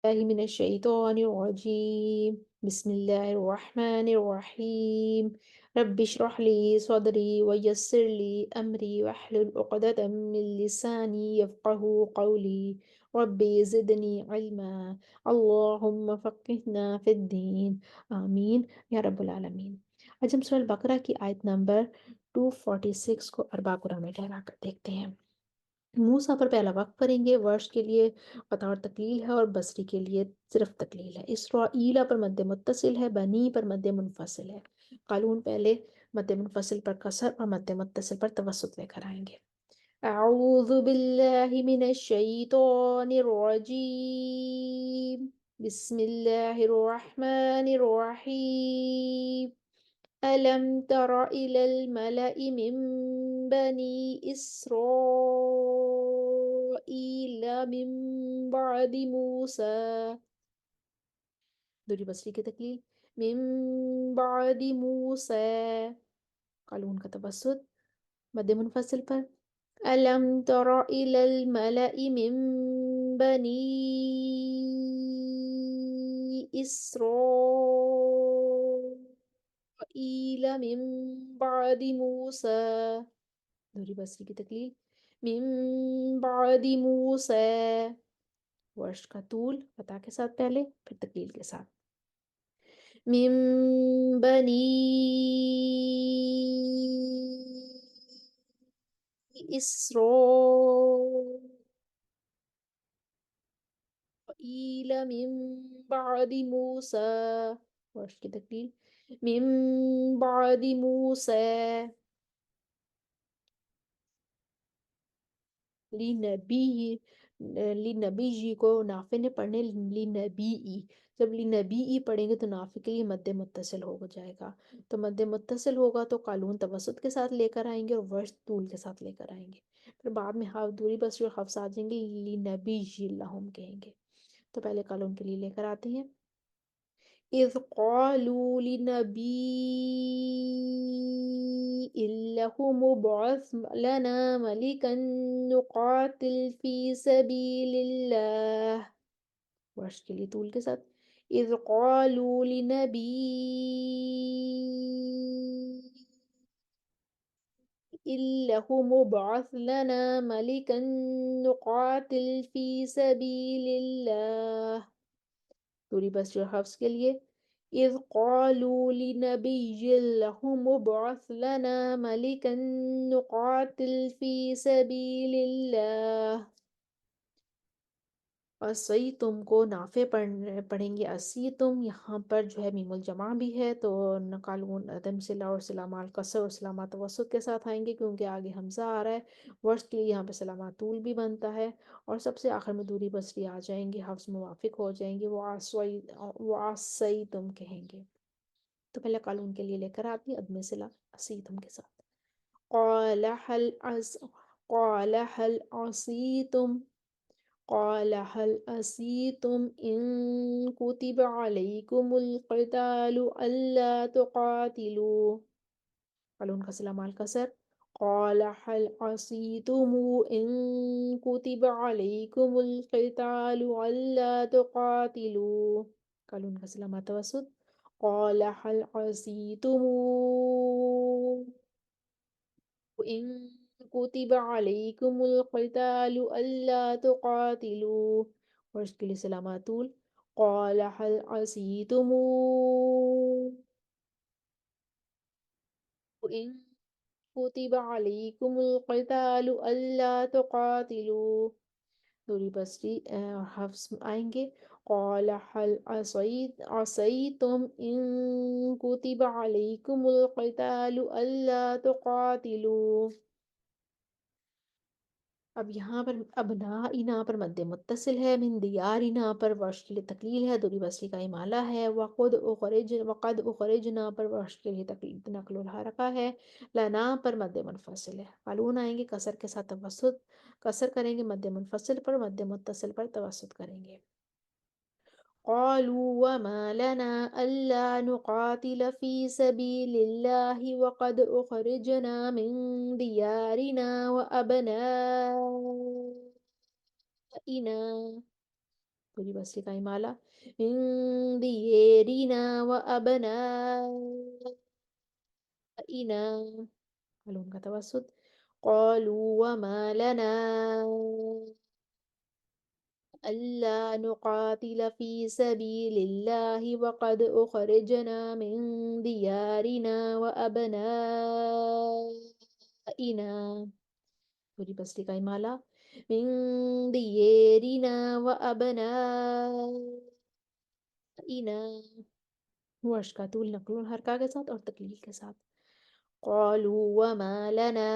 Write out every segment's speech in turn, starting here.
الله من الشيطان الرجيم بسم الله الرحمن الرحيم رب اشرح لي صدري ويسر لي أمري واحلل عقدة من لساني يفقه قولي ربي زدني علما اللهم فقهنا في الدين آمين या रब्बुल आलमीन। आज हम सूरह बकरा की आयत नंबर 246 को अरबा कुरान में ठहरा कर देखते हैं। मूसा पर पहला वक्फ करेंगे। वर्ष के लिए बतौर तकलील है और बसरी के लिए सिर्फ तकलील है। इसराइला पर मद्दे मुत्तसिल है, बनी पर मद्दे मुनफसिल है। कालून पहले मद्दे मुनफसिल पर कसर और मद्दे मुत्तसिल पर तवस्सुत लेकर आएंगे। अऊज़ु बिल्लाहि मिनश शैतानिर रजीम बिस्मिल्लाहिर रहमानिर रहीम ألم تر إلى الملأ من بني إسرائيل من بعد موسى दूरी बसरी की तकलील من بعد موسى कालून का तवस्सुत मद्दे मुनफसिल पर ألم تر إلى الملأ من بني إسرائيل من بعد موسى दूरी बसरी की तकलील من بعد موسى वर्ष का तूल फतह के साथ पहले फिर तकलील के साथ من بني إسرائيل من بعد موسى वर्ष की तकलील من بعد موسى ली नबी ली नबी जी को नाफे ने पढ़ने ली नबी ई जब ली नबी ई पढ़ेंगे तो नाफे के लिए मद्दे मुत्तसिल हो जाएगा। तो मद्दे मुत्तसिल होगा तो कालून तवसुत के साथ लेकर आएंगे और वर्ष तूल के साथ लेकर आएंगे। फिर बाद में हाफ दूरी बस जो हफ्स आ जाएंगे ली नबी जी लहुम कहेंगे। तो पहले कालून के लिए लेकर आते हैं। إذ قالوا لنبي له مبعث لنا ملكا نقاتل في سبيل الله वर्ष के लिए तूल के साथ إذ قالوا لنبي له مبعث لنا ملكا نقاتل في سبيل الله दूरी बस जो हफ्स के लिए إذ قالوا لنبي له مبعث لنا ملكا نقاتل في سبيل الله असी तुम को नाफे पढ़ेंगे। असी तुम यहाँ पर जो है मीमुल जमा भी है तो नकालून अदम सिला और सिलामाल कसर और सलामा तवसुत के साथ आएंगे क्योंकि आगे हमजा आ रहा है। वर्ष के लिए यहाँ पे सलामा तूल भी बनता है और सबसे आखिर में दूरी बसरी आ जाएंगे, हफ्स मुवाफिक हो जाएंगे। वो आसई तुम कहेंगे। तो पहले कालून के लिए लेकर आती है अदम सिला असी तुम के साथ क़ाल हल असीतुम قال هل أسيتم إن كتب عليكم القتال ألا تقاتلوا قالوا انكسر مع الكسر قال هل عصيتم إن كتب عليكم القتال ألا تقاتلوا قالوا انكسر مع التوسط قال هل عصيتم إن كتب عليكم القتال ألا تقاتلوا واشكل سلاماتول قال هل عسيتم إن كتب عليكم القتال ألا تقاتلوا दूरी बसरी हफ्स आएंगे قال هل عصيتم إن كتب عليكم القتال ألا تقاتلوا अब यहाँ पर अबना इना पर मद्दे मुत्तसिल है। मिन दियार इना पर वर्ष के लिए तकलील है। दूरी बसरी का इमाला है। वक़द उखरिजना पर वर्ष के लिए तकलील नकलुल हरका है। लना पर मद्दे मुनफसिल है। कालून आएंगे कसर के साथ तवसुत कसर करेंगे, मद्दे मुनफसिल पर मद्दे मुत्तसिल पर तवसुत करेंगे। قالوا وما لنا ألا نقاتل في سبيل الله وقد أخرجنا من ديارنا وأبنائنا पूरी बस्ती का इमाला। मिन दियेरिना व अबनाइना, हलून का तवसुत। قالوا وما لنا ألا نقاتل في سبيل الله وقد أخرجنا من ديارنا وأبنائنا، पूरी बस्ती का इमाला। من ديارنا وأبنائنا، वर्ष का तूल नकलुल हरका के साथ और तकलील के साथ। قالوا وما لنا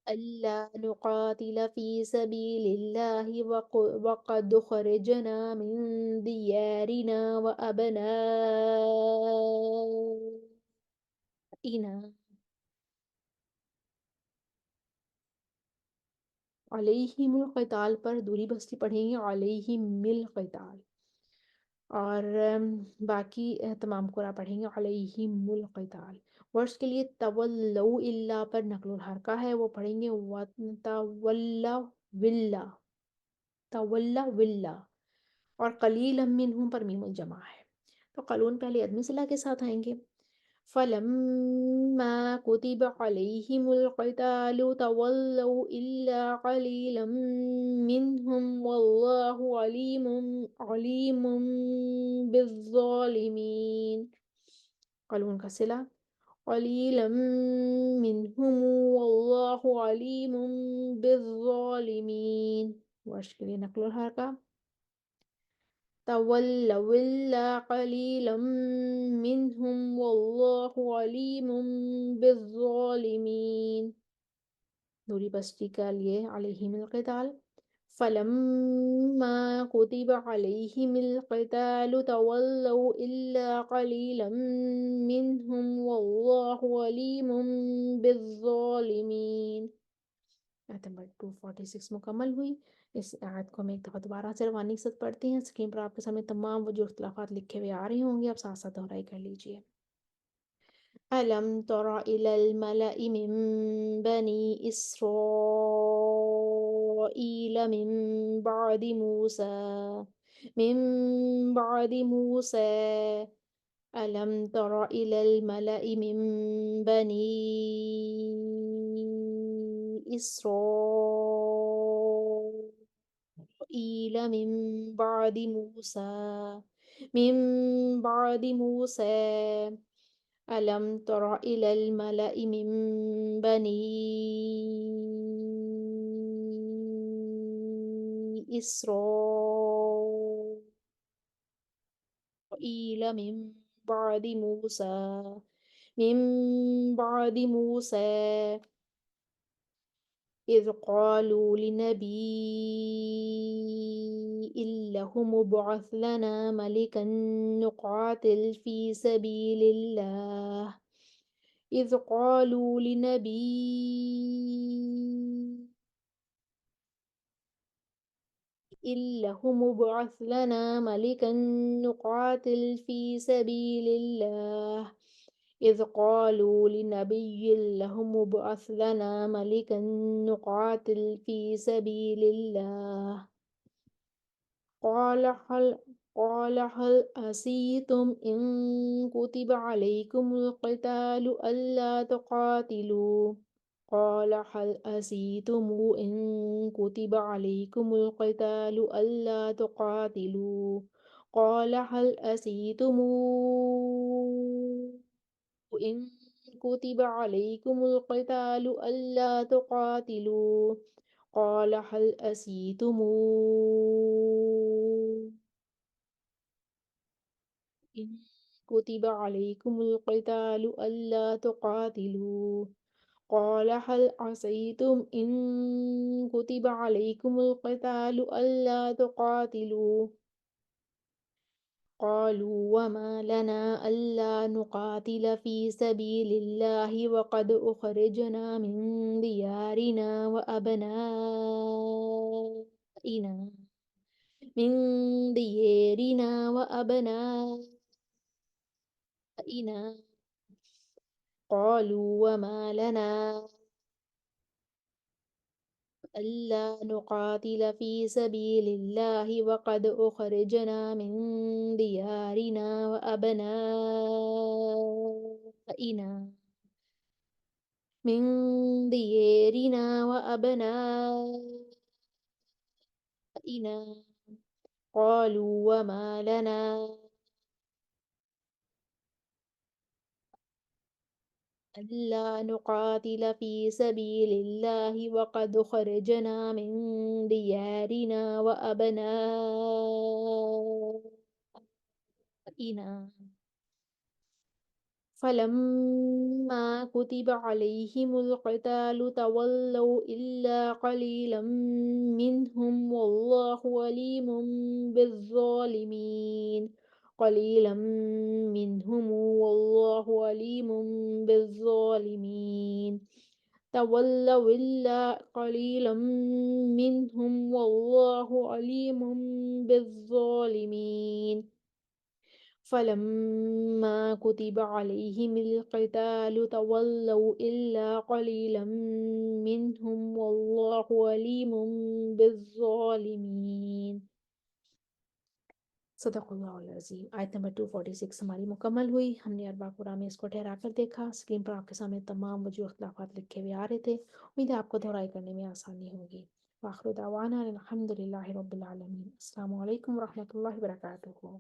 ألا نقاتل في سبيل الله وقد خرجنا من ديارنا وأبنائنا، अलैहिमुल क़िताल पर दूरी बस्ती पढ़ेंगे अलैहिमिल क़िताल, और बाकी तमाम कुरा पढ़ेंगे अलैहिमुल क़िताल। वर्ड्स के लिए तवल्लौ इल्ला पर नक़्लुल हरका है, वो पढ़ेंगे तवल्ला विल्ला, तवल्ला विल्ला, और कलीलम मिनहुम पर मीमुल जमा है। तो कलून पहले अदमी सिला के साथ आएंगे। फलम्मा कुतिबा अलैहिमुल क़ितालु तवल्लौ इल्ला क़लीलम मिनहुम वल्लाहु अलीमुम बिज़्ज़ालिमीन। कलून का सिला कलीलम मिनहुम वल्लाहु अलीमुम बिज़्ज़ालिमीन। वर्ष के लिए नक़्ल हरका। تولوا إلا قليلا منهم والله عليم بالظالمين، दूरी बस्ती का लिए अलैहिमिल क़िताल। फलम्मा कुतिब अलैहिमिल क़ितालु तवल्लौ इल्ला क़लीलन मिनहुम वल्लाहु अलीमुम बिज़्ज़ालिमीन। आयत नंबर 246 मुकम्मल हुई। इस आयत को हम एक दफ़ा दोबारा से रवानी के साथ पढ़ते हैं। स्क्रीन पर आपके सामने तमाम वो जो इख्तिलाफ़ात लिखे हुए आ रहे होंगे, आप साथ साथ दोहराई कर लीजिए। अलम तरा इलल मलइ मिन बनी इसराईल मिन बादि मूसा अलम तरा इलल मलइ मिन बनी إسرائيل من بعد موسى ألم تر إلى الملأ من بني إسرائيل من بعد موسى إذ قالوا لنبي له ابعث لنا ملكا نقاتل في سبيل الله إذ قالوا لنبي له ابعث لنا ملكا نقاتل في سبيل الله إذ قالوا لنبي له ابعث لنا ملكا نقاتل في سبيل الله قال هل عسيتم إن كتب عليكم القتال ألا تقاتلوا قال هل عسيتم إن كتب عليكم القتال ألا تقاتلوا قال هل عسيتم إن كتب عليكم القتال ألا تقاتلوا قال هل عسيتم إن كتب عليكم القتال ألا تقاتلوا قال هل عسيتم إن كتب عليكم القتال ألا تقاتلوا قالوا وما لنا ألا نقاتل في سبيل الله وقد أخرجنا من ديارنا وأبنائنا قالوا وما لنا ألا نقاتل في سبيل الله وقد أخرجنا من ديارنا وأبنائنا وأبنائنا قالوا وما لنا ألا نقاتل في سبيل الله وقد خرجنا من ديارنا وأبنائنا فلما كتب عليهم القتال تولوا إلا قليلا منهم والله عليم بالظالمين قليلا منهم والله عليم بالظالمين تولوا إلا قليلا منهم والله عليم بالظالمين فلما كتب عليهم القتال تولوا إلا قليلا منهم والله عليم بالظالمين सदक़ुल्लाहुल-अज़ीम। आयत नंबर 246 हमारी मुकम्मल हुई। हमने अरबा कुरान में इसको ठहरा कर देखा। स्क्रीन पर आपके सामने तमाम वजूह इख्तिलाफ़ात लिखे हुए आ रहे थे। उम्मीद है आपको दोहराई करने में आसानी होगी। वाखिर दावाना अनिल हम्दुलिल्लाहि रब्बिल आलमीन। अस्सलामु अलैकुम व रहमतुल्लाहि व बरकातुहू।